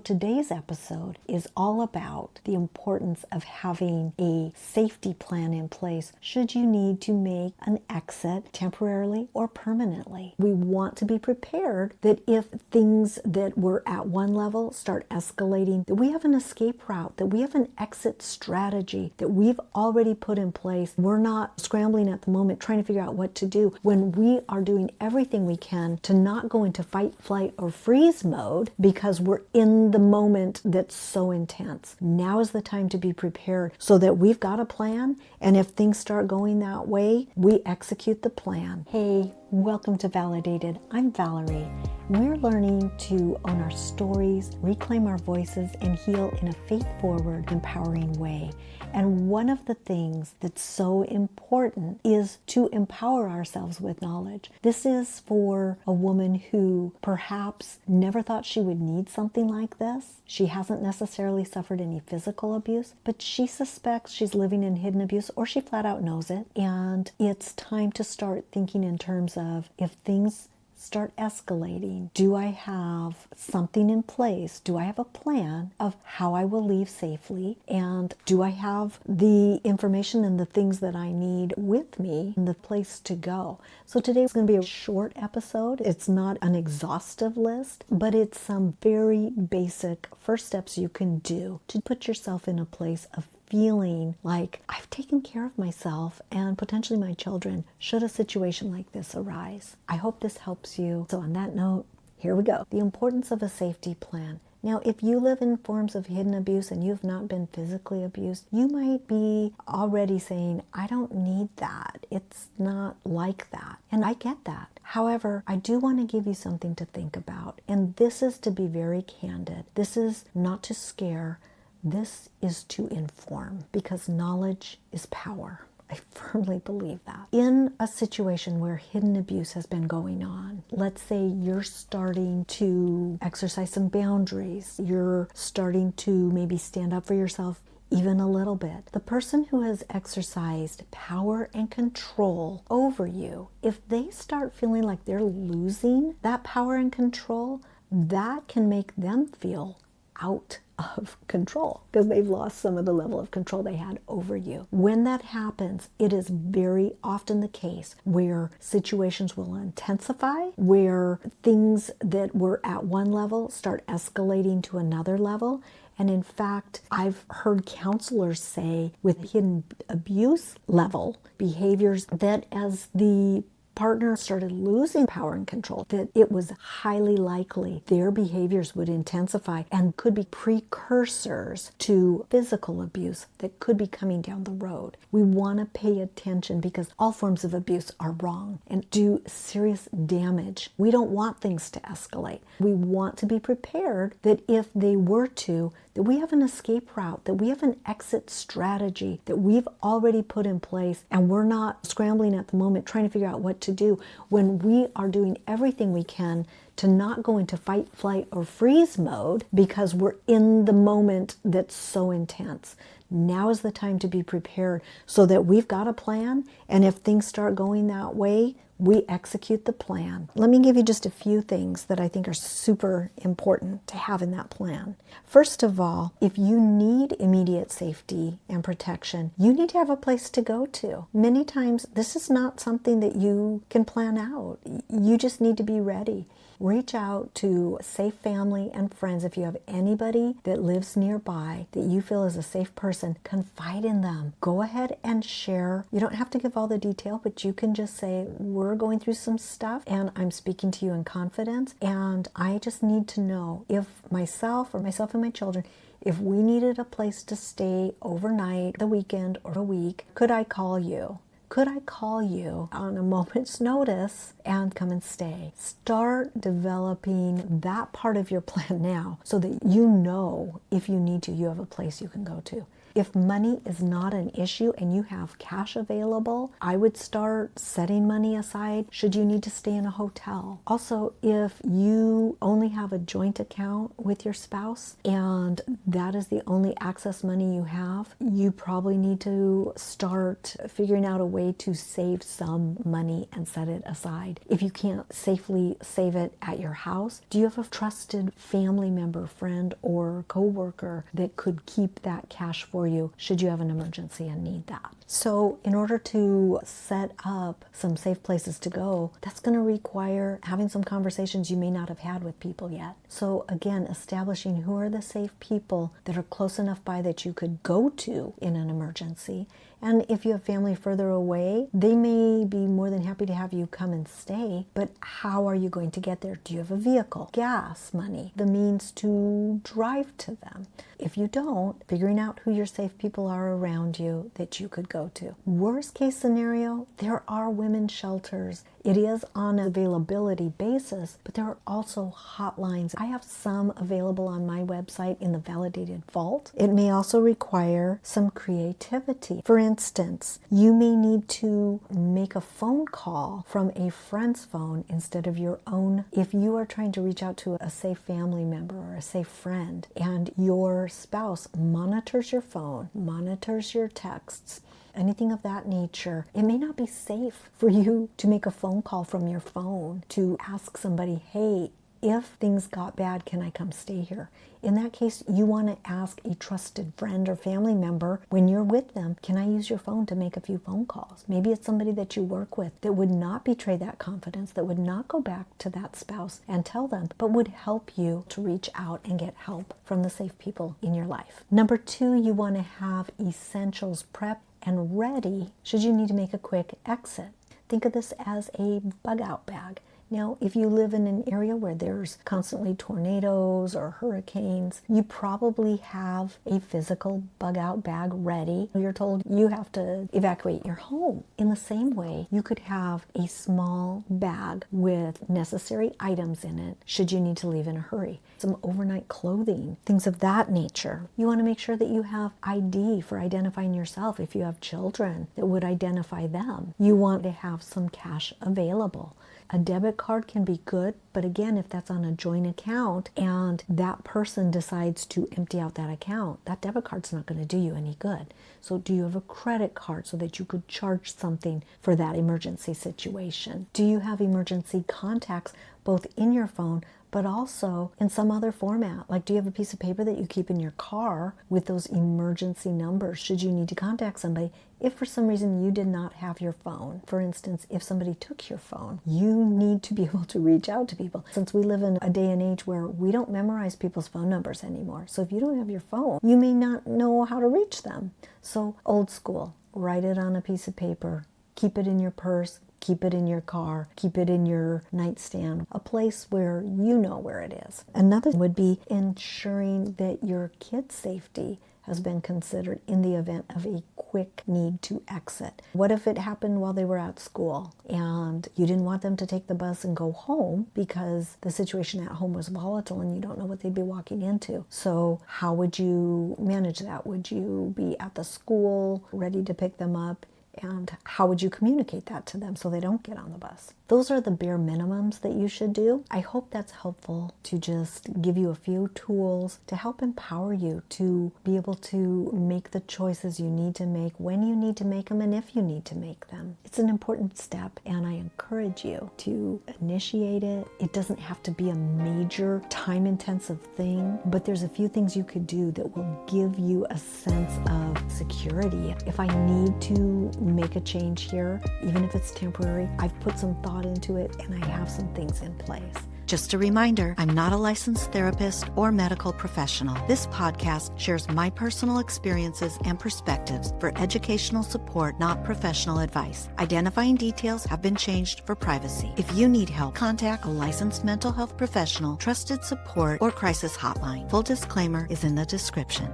Today's episode is all about the importance of having a safety plan in place should you need to make an exit temporarily or permanently. We want to be prepared that if things that were at one level start escalating, that we have an escape route, that we have an exit strategy that we've already put in place. We're not scrambling at the moment trying to figure out what to do when we are doing everything we can to not go into fight, flight, or freeze mode because we're in the moment that's so intense. Now is the time to be prepared so that we've got a plan, and if things start going that way, we execute the plan. Hey, welcome to Validated. I'm Valerie. We're learning to own our stories, reclaim our voices, and heal in a faith-forward, empowering way. And one of the things that's so important is to empower ourselves with knowledge. This is for a woman who perhaps never thought she would need something like this. She hasn't necessarily suffered any physical abuse, but she suspects she's living in hidden abuse, or she flat out knows it. And it's time to start thinking in terms of, if things start escalating, do I have something in place? Do I have a plan of how I will leave safely? And do I have the information and the things that I need with me in the place to go? So today is going to be a short episode. It's not an exhaustive list, but it's some very basic first steps you can do to put yourself in a place of feeling like I've taken care of myself and potentially my children should a situation like this arise. I hope this helps you. So on that note, here we go. The importance of a safety plan. Now, if you live in forms of hidden abuse and you've not been physically abused, you might be already saying, I don't need that. It's not like that. And I get that. However, I do want to give you something to think about. And this is to be very candid. This is not to scare. This is to inform, because knowledge is power. I firmly believe that. In a situation where hidden abuse has been going on, let's say you're starting to exercise some boundaries, you're starting to maybe stand up for yourself even a little bit. The person who has exercised power and control over you, if they start feeling like they're losing that power and control, that can make them feel out of control because they've lost some of the level of control they had over you. When that happens, it is very often the case where situations will intensify, where things that were at one level start escalating to another level. And in fact, I've heard counselors say with hidden abuse level behaviors that as the partner started losing power and control, that it was highly likely their behaviors would intensify and could be precursors to physical abuse that could be coming down the road. We want to pay attention because all forms of abuse are wrong and do serious damage. We don't want things to escalate. We want to be prepared that if they were to, that we have an escape route, that we have an exit strategy that we've already put in place, and we're not scrambling at the moment trying to figure out what to do when we are doing everything we can to not go into fight, flight, or freeze mode because we're in the moment that's so intense. Now is the time to be prepared so that we've got a plan, and if things start going that way, we execute the plan. Let me give you just a few things that I think are super important to have in that plan. First of all, if you need immediate safety and protection, you need to have a place to go to. Many times, this is not something that you can plan out. You just need to be ready. Reach out to safe family and friends. If you have anybody that lives nearby that you feel is a safe person, confide in them. Go ahead and share. You don't have to give all the detail, but you can just say, we're going through some stuff and I'm speaking to you in confidence, and I just need to know if myself and my children, if we needed a place to stay overnight, the weekend, or a week, could I call you? Could I call you on a moment's notice and come and stay? Start developing that part of your plan now so that you know if you need to, you have a place you can go to. If money is not an issue and you have cash available, I would start setting money aside should you need to stay in a hotel. Also, if you only have a joint account with your spouse and that is the only access money you have, you probably need to start figuring out a way to save some money and set it aside. If you can't safely save it at your house, do you have a trusted family member, friend, or coworker that could keep that cash for you should you have an emergency and need that? So in order to set up some safe places to go, that's going to require having some conversations you may not have had with people yet. So again, establishing who are the safe people that are close enough by that you could go to in an emergency. And if you have family further away, they may be more than happy to have you come and stay, but how are you going to get there? Do you have a vehicle, gas money, the means to drive to them? If you don't, figuring out who your safe people are around you that you could go to. Worst case scenario, there are women's shelters. It is on an availability basis, but there are also hotlines. I have some available on my website in the validated vault. It may also require some creativity. For instance, you may need to make a phone call from a friend's phone instead of your own. If you are trying to reach out to a safe family member or a safe friend and your spouse monitors your phone, monitors your texts, anything of that nature, it may not be safe for you to make a phone call from your phone to ask somebody, hey, if things got bad, can I come stay here? In that case, you want to ask a trusted friend or family member when you're with them, can I use your phone to make a few phone calls? Maybe it's somebody that you work with that would not betray that confidence, that would not go back to that spouse and tell them, but would help you to reach out and get help from the safe people in your life. Number 2, you want to have essentials prepped and ready should you need to make a quick exit. Think of this as a bug out bag. Now, if you live in an area where there's constantly tornadoes or hurricanes, you probably have a physical bug out bag ready. You're told you have to evacuate your home. In the same way, you could have a small bag with necessary items in it should you need to leave in a hurry. Some overnight clothing, things of that nature. You want to make sure that you have ID for identifying yourself if you have children that would identify them. You want to have some cash available. A debit card can be good, but again, if that's on a joint account and that person decides to empty out that account, that debit card's not going to do you any good. So do you have a credit card so that you could charge something for that emergency situation? Do you have emergency contacts both in your phone but also in some other format? Like, do you have a piece of paper that you keep in your car with those emergency numbers should you need to contact somebody if for some reason you did not have your phone? For instance, if somebody took your phone, you need to be able to reach out to people. Since we live in a day and age where we don't memorize people's phone numbers anymore, so if you don't have your phone, you may not know how to reach them. So old school, write it on a piece of paper, keep it in your purse, keep it in your car, keep it in your nightstand, a place where you know where it is. Another would be ensuring that your kids' safety has been considered in the event of a quick need to exit. What if it happened while they were at school and you didn't want them to take the bus and go home because the situation at home was volatile and you don't know what they'd be walking into? So how would you manage that? Would you be at the school ready to pick them up? And how would you communicate that to them so they don't get on the bus? Those are the bare minimums that you should do. I hope that's helpful to just give you a few tools to help empower you to be able to make the choices you need to make when you need to make them and if you need to make them. It's an important step and I encourage you to initiate it. It doesn't have to be a major time-intensive thing, but there's a few things you could do that will give you a sense of security. If I need to make a change here, even if it's temporary, I've put some thought into it and I have some things in place. Just a reminder, I'm not a licensed therapist or medical professional. This podcast shares my personal experiences and perspectives for educational support, not professional advice. Identifying details have been changed for privacy. If you need help, contact a licensed mental health professional, trusted support, or crisis hotline. Full disclaimer is in the description.